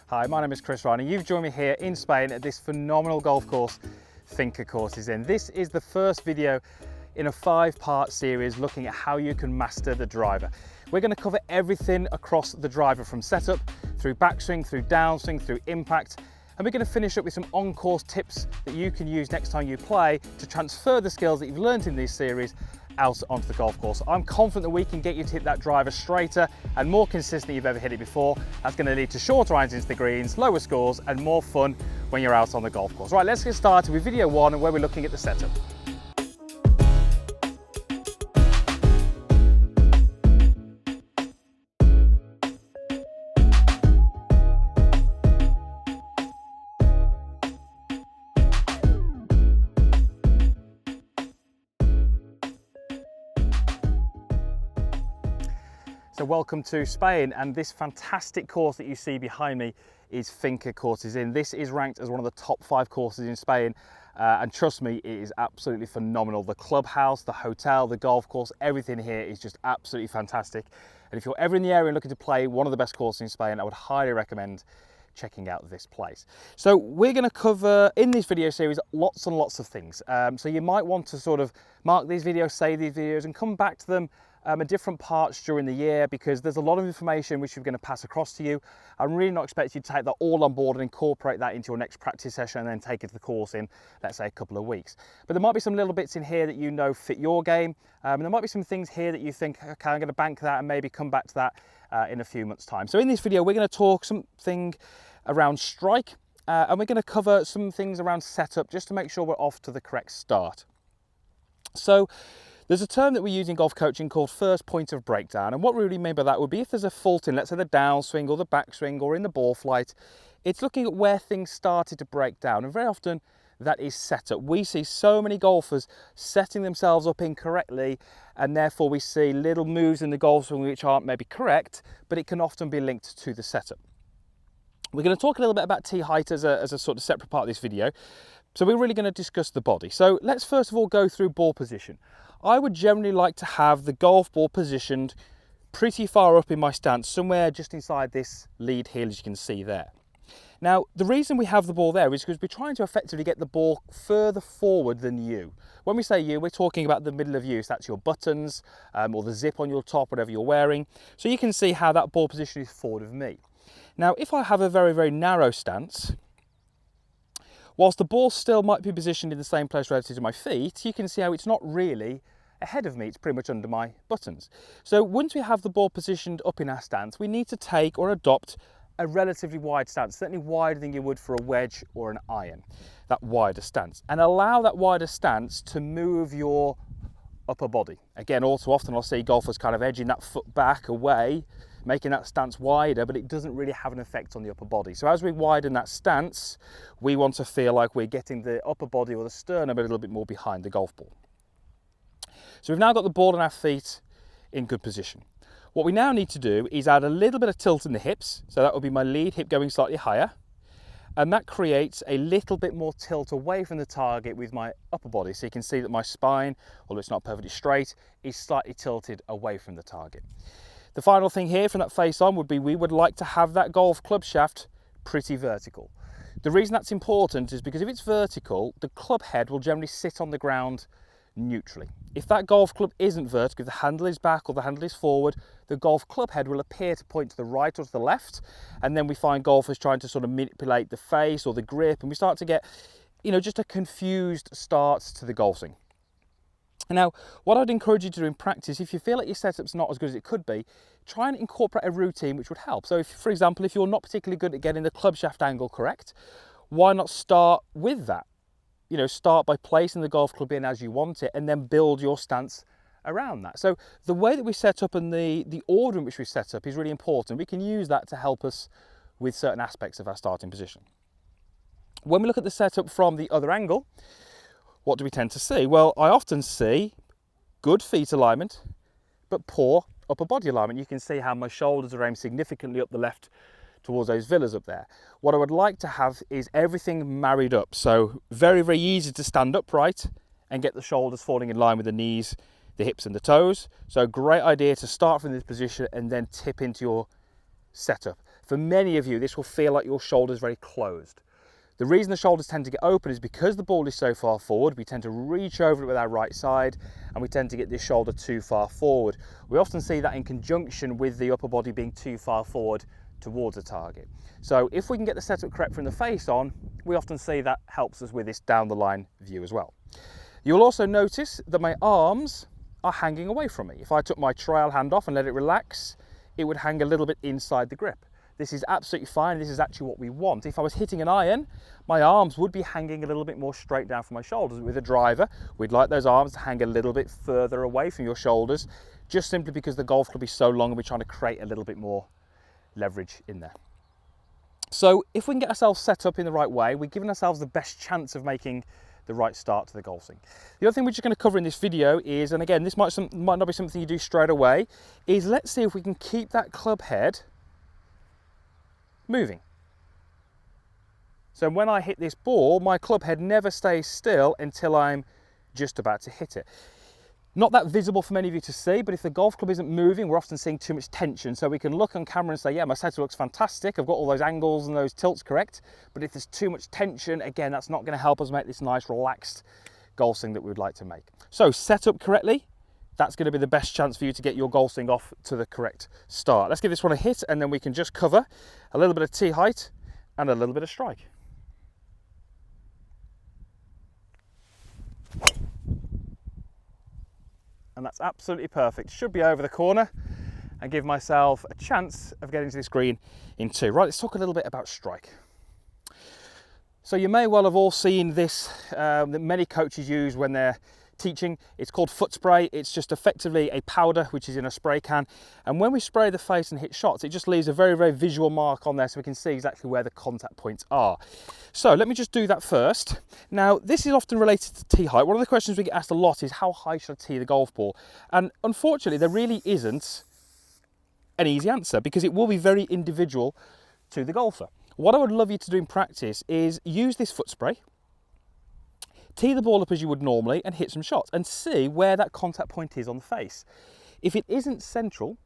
Hi, my name is Chris Ryan and you've joined me here in Spain at this phenomenal golf course, Finca Courses in. This is the first video in a 5-part series looking at how you can master the driver. We're going to cover everything across the driver, from setup, through backswing, through downswing, through impact, and we're going to finish up with some on-course tips that you can use next time you play to transfer the skills that you've learned in this series out onto the golf course. I'm confident that we can get you to hit that driver straighter and more consistent than you've ever hit it before. That's going to lead to shorter irons into the greens, lower scores, and more fun when you're out on the golf course. Right, let's get started with video 1 where we're looking at the setup. So welcome to Spain, and this fantastic course that you see behind me is Finca Courses in. This is ranked as one of the top 5 courses in Spain, and trust me, it is absolutely phenomenal. The clubhouse, the hotel, the golf course, everything here is just absolutely fantastic. And if you're ever in the area and looking to play one of the best courses in Spain, I would highly recommend checking out this place. So we're going to cover in this video series lots and lots of things. So you might want to sort of mark these videos, save these videos, and come back to them at different parts during the year, because there's a lot of information which we're going to pass across to you. I'm really not expecting you to take that all on board and incorporate that into your next practice session and then take it to the course in, let's say, a couple of weeks. But there might be some little bits in here that you know fit your game, and there might be some things here that you think, okay, I'm going to bank that and maybe come back to that in a few months' time. So in this video, we're going to talk something around strike, and we're going to cover some things around setup just to make sure we're off to the correct start. So there's a term that we use in golf coaching called first point of breakdown, and what we really mean by that would be if there's a fault in, let's say, the downswing or the backswing or in the ball flight, it's looking at where things started to break down, and very often that is setup. We see so many golfers setting themselves up incorrectly, and therefore we see little moves in the golf swing which aren't maybe correct, but it can often be linked to the setup. We're going to talk a little bit about tee height as a sort of separate part of this video. So we're really going to discuss the body. So let's first of all go through ball position. I would generally like to have the golf ball positioned pretty far up in my stance, somewhere just inside this lead heel, as you can see there. Now, the reason we have the ball there is because we're trying to effectively get the ball further forward than you. When we say you, we're talking about the middle of you. So that's your buttons or the zip on your top, whatever you're wearing. So you can see how that ball position is forward of me. Now, if I have a very, very narrow stance, whilst the ball still might be positioned in the same place relative to my feet, you can see how it's not really ahead of me, it's pretty much under my buttons. So once we have the ball positioned up in our stance, we need to take or adopt a relatively wide stance, certainly wider than you would for a wedge or an iron, that wider stance, and allow that wider stance to move your upper body. Again, all too often I'll see golfers kind of edging that foot back away, making that stance wider, but it doesn't really have an effect on the upper body. So as we widen that stance, we want to feel like we're getting the upper body or the sternum a little bit more behind the golf ball. So we've now got the ball and our feet in good position. What we now need to do is add a little bit of tilt in the hips. So that will be my lead hip going slightly higher. And that creates a little bit more tilt away from the target with my upper body. So you can see that my spine, although it's not perfectly straight, is slightly tilted away from the target. The final thing here from that face on would be we would like to have that golf club shaft pretty vertical. The reason that's important is because if it's vertical, the club head will generally sit on the ground neutrally. If that golf club isn't vertical, if the handle is back or the handle is forward, the golf club head will appear to point to the right or to the left, and then we find golfers trying to sort of manipulate the face or the grip, and we start to get, you know, just a confused start to the golf swing. Now, what I'd encourage you to do in practice, if you feel like your setup's not as good as it could be, try and incorporate a routine which would help. So if, for example, if you're not particularly good at getting the club shaft angle correct, why not start with that? You know, start by placing the golf club in as you want it and then build your stance around that. So the way that we set up and the order in which we set up is really important. We can use that to help us with certain aspects of our starting position. When we look at the setup from the other angle, what do we tend to see? Well, I often see good feet alignment, but poor upper body alignment. You can see how my shoulders are aimed significantly up the left towards those villas up there. What I would like to have is everything married up. So very, very easy to stand upright and get the shoulders falling in line with the knees, the hips and the toes. So a great idea to start from this position and then tip into your setup. For many of you, this will feel like your shoulder's very closed. The reason the shoulders tend to get open is because the ball is so far forward, we tend to reach over it with our right side and we tend to get this shoulder too far forward. We often see that in conjunction with the upper body being too far forward towards the target. So if we can get the setup correct from the face on, we often see that helps us with this down the line view as well. You'll also notice that my arms are hanging away from me. If I took my trial hand off and let it relax, it would hang a little bit inside the grip. This is absolutely fine. This is actually what we want. If I was hitting an iron, my arms would be hanging a little bit more straight down from my shoulders. With a driver, we'd like those arms to hang a little bit further away from your shoulders, just simply because the golf club is so long and we're trying to create a little bit more leverage in there. So if we can get ourselves set up in the right way, we're giving ourselves the best chance of making the right start to the golf swing. The other thing we're just going to cover in this video is, and again, this might not be something you do straight away, is let's see if we can keep that club head moving. So when I hit this ball, my club head never stays still until I'm just about to hit it. Not that visible for many of you to see, but if the golf club isn't moving, we're often seeing too much tension. So we can look on camera and say, yeah, my setup looks fantastic. I've got all those angles and those tilts correct. But if there's too much tension, again, that's not going to help us make this nice, relaxed golf swing that we would like to make. So set up correctly, that's going to be the best chance for you to get your golf swing off to the correct start. Let's give this one a hit, and then we can just cover a little bit of tee height and a little bit of strike. And that's absolutely perfect. Should be over the corner and give myself a chance of getting to this green in two. Right, let's talk a little bit about strike. So you may well have all seen this that many coaches use when they're teaching. It's called foot spray. It's just effectively a powder which is in a spray can, and when we spray the face and hit shots, it just leaves a very, very visual mark on there so we can see exactly where the contact points are. So let me just do that first. Now, this is often related to tee height. One of the questions we get asked a lot is, how high should I tee the golf ball? And unfortunately, there really isn't an easy answer, because it will be very individual to the golfer. What I would love you to do in practice is use this foot spray, tee the ball up as you would normally and hit some shots and see where that contact point is on the face. If it isn't central,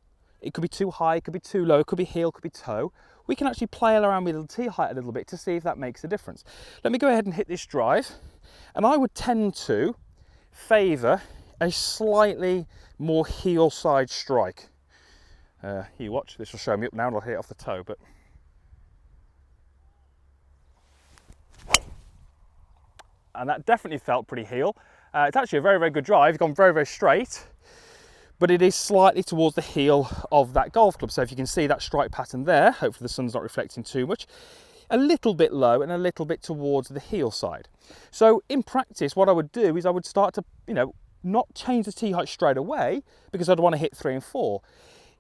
it could be too high, it could be too low, it could be heel, it could be toe, we can actually play around with the tee height a little bit to see if that makes a difference. Let me go ahead and hit this drive, and I would tend to favour a slightly more heel side strike. You watch, this will show me up now and I'll hit it off the toe, but and that definitely felt pretty heel. It's actually a very, very good drive. It's gone very, very straight, but it is slightly towards the heel of that golf club. So if you can see that strike pattern there, hopefully the sun's not reflecting too much, a little bit low and a little bit towards the heel side. So in practice, what I would do is I would start to, not change the tee height straight away, because I'd want to hit 3 and 4.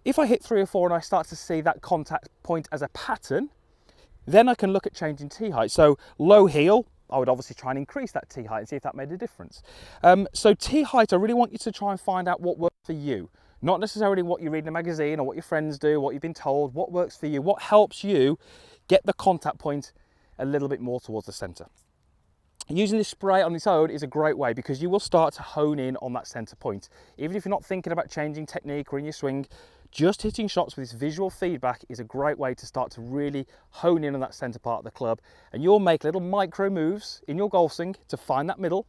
If I hit 3 or 4 and I start to see that contact point as a pattern, then I can look at changing tee height. So low heel, I would obviously try and increase that tee height and see if that made a difference. So tee height, I really want you to try and find out what works for you. Not necessarily what you read in a magazine or what your friends do, what you've been told, what works for you, what helps you get the contact point a little bit more towards the centre. Using this spray on its own is a great way, because you will start to hone in on that centre point. Even if you're not thinking about changing technique or in your swing, just hitting shots with this visual feedback is a great way to start to really hone in on that centre part of the club, and you'll make little micro moves in your golf swing to find that middle,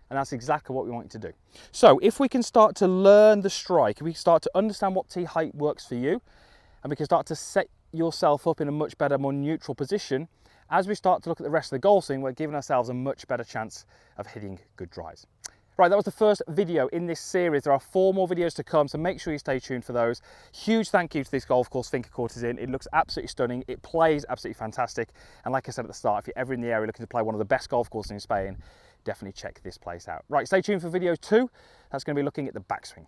and that's exactly what we want you to do. So if we can start to learn the strike, we start to understand what tee height works for you, and we can start to set yourself up in a much better, more neutral position, as we start to look at the rest of the golf swing, we're giving ourselves a much better chance of hitting good drives. Right, that was the first video in this series. There are 4 more videos to come, so make sure you stay tuned for those. Huge thank you to this golf course Finca Court is in. It looks absolutely stunning. It plays absolutely fantastic. And like I said at the start, if you're ever in the area looking to play one of the best golf courses in Spain, definitely check this place out. Right, stay tuned for video 2. That's going to be looking at the backswing.